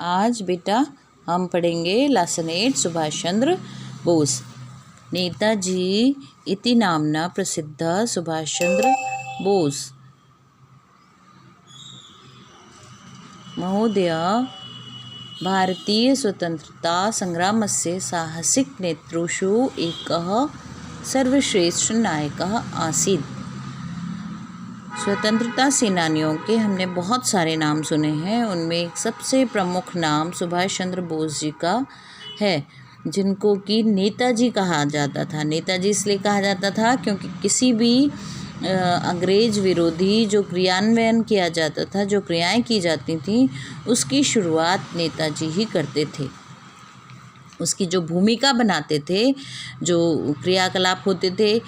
आज बेटा हम पढ़ेंगे लेसन 8 सुभाष चंद्र बोस। नेताजी इति नाम्ना प्रसिद्धः सुभाष चंद्र बोस महोदय भारतीय स्वतंत्रता संग्रामस्य साहसिक नेतृषु एकः सर्वश्रेष्ठ नायकः आसीत्। स्वतंत्रता सेनानियों के हमने बहुत सारे नाम सुने हैं, उनमें एक सबसे प्रमुख नाम सुभाष चंद्र बोस जी का है, जिनको कि नेताजी कहा जाता था। नेताजी इसलिए कहा जाता था क्योंकि किसी भी अंग्रेज विरोधी जो क्रियान्वयन किया जाता था, जो क्रियाएं की जाती थीं, उसकी शुरुआत नेताजी ही करते थे। उसकी जो भूमिका बनाते थे, जो क्रियाकलाप होते थे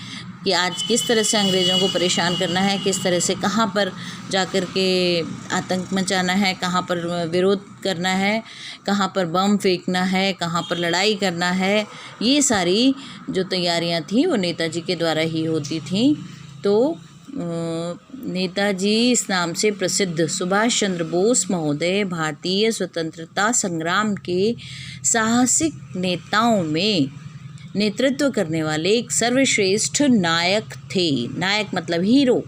कि आज किस तरह से अंग्रेज़ों को परेशान करना है, किस तरह से कहाँ पर जाकर के आतंक मचाना है, कहाँ पर विरोध करना है, कहाँ पर बम फेंकना है, कहाँ पर लड़ाई करना है, ये सारी जो तैयारियां थी वो नेताजी के द्वारा ही होती थीं। तो नेताजी इस नाम से प्रसिद्ध सुभाष चंद्र बोस महोदय भारतीय स्वतंत्रता संग्राम के साहसिक नेताओं में नेतृत्व करने वाले एक सर्वश्रेष्ठ नायक थे। नायक मतलब हीरो।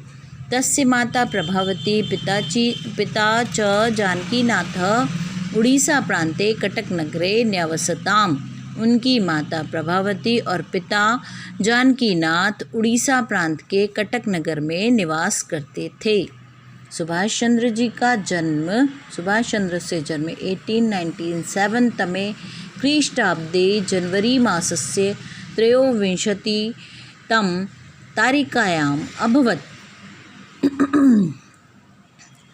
तस्य माता प्रभावती पिता च जानकीनाथ उड़ीसा प्रांते कटक नगरे न्यवसताम्। उनकी माता प्रभावती और पिता जानकीनाथ उड़ीसा प्रांत के कटक नगर में निवास करते थे। सुभाष चंद्र जी का जन्म, सुभाष चंद्र से जन्म 1897 तमे ख्रीष्टाब्दे जनवरी मासस्य 23 तारिकायाम् अभवत्।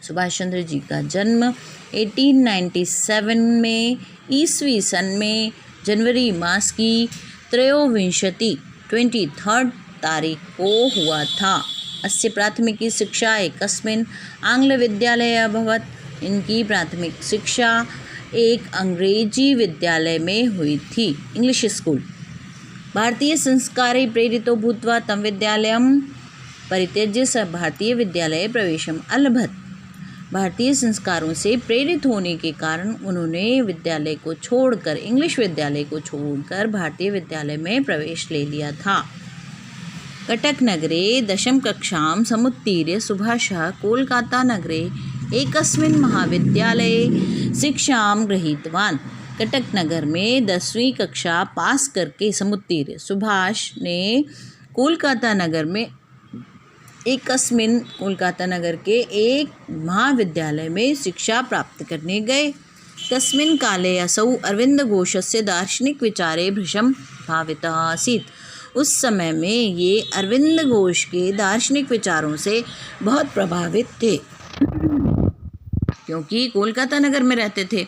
सुभाष चंद्र जी का जन्म 1897 में ईस्वी सन में जनवरी मास की 23 तारीख को हुआ था। अस्य प्राथमिकी शिक्षा एकस्मिन् आंग्लविद्यालये अभवत्। इनकी प्राथमिक शिक्षा एक अंग्रेजी विद्यालय में हुई थी, इंग्लिश स्कूल। भारतीय संस्कारे प्रेरितो भूत्वा तं विद्यालयं परित्यज्य स भारतीय विद्यालये प्रवेशम् अलभत्। भारतीय संस्कारों से प्रेरित होने के कारण उन्होंने विद्यालय को छोड़कर, इंग्लिश विद्यालय को छोड़कर भारतीय विद्यालय में प्रवेश ले लिया था। कटक नगरे 10वीं कक्षां समुत्तीर्य सुभाषः कोलकाता नगरे एकस्मिन् महाविद्यालये शिक्षां गृहीतवान्। कटक नगर में 10वीं कक्षा पास करके समुत्तीर्य सुभाष ने कोलकाता नगर में कोलकाता नगर के एक महाविद्यालय में शिक्षा प्राप्त करने गए। तस्मिन् काले असौ अरविंद घोषस्य दार्शनिक विचारे भृशं भावितः आसीत्। उस समय में ये अरविंद घोष के दार्शनिक विचारों से बहुत प्रभावित थे, क्योंकि कोलकाता नगर में रहते थे।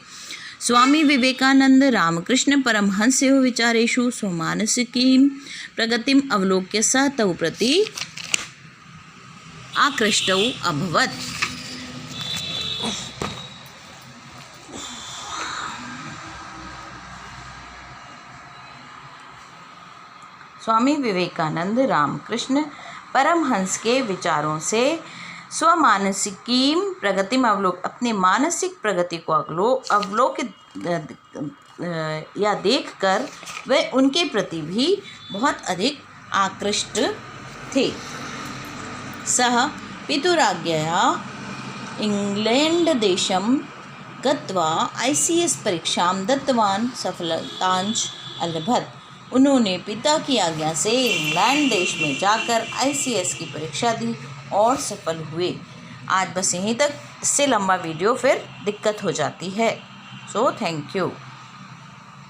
स्वामी विवेकानंद रामकृष्ण परमहंसयोः विचारेषु स्वमानसिकीं प्रगतिम् अवलोक्य सः तौ प्रति आकृष्टौ अभवत्। स्वामी विवेकानंद रामकृष्ण परमहंस के विचारों से स्वमानसिकीं प्रगति में अपने मानसिक प्रगति को अवलोकित या देखकर वे उनके प्रति भी बहुत अधिक आकृष्ट थे। सः पितुराज्ञया इंग्लैंड देशं गत्वा ICS परीक्षां दत्तवान् सफलतांच अलभत्। उन्होंने पिता की आज्ञा से इंग्लैंड देश में जाकर ICS की परीक्षा दी और सफल हुए। आज बस यहीं तक, इससे लंबा वीडियो फिर दिक्कत हो जाती है। So thank you.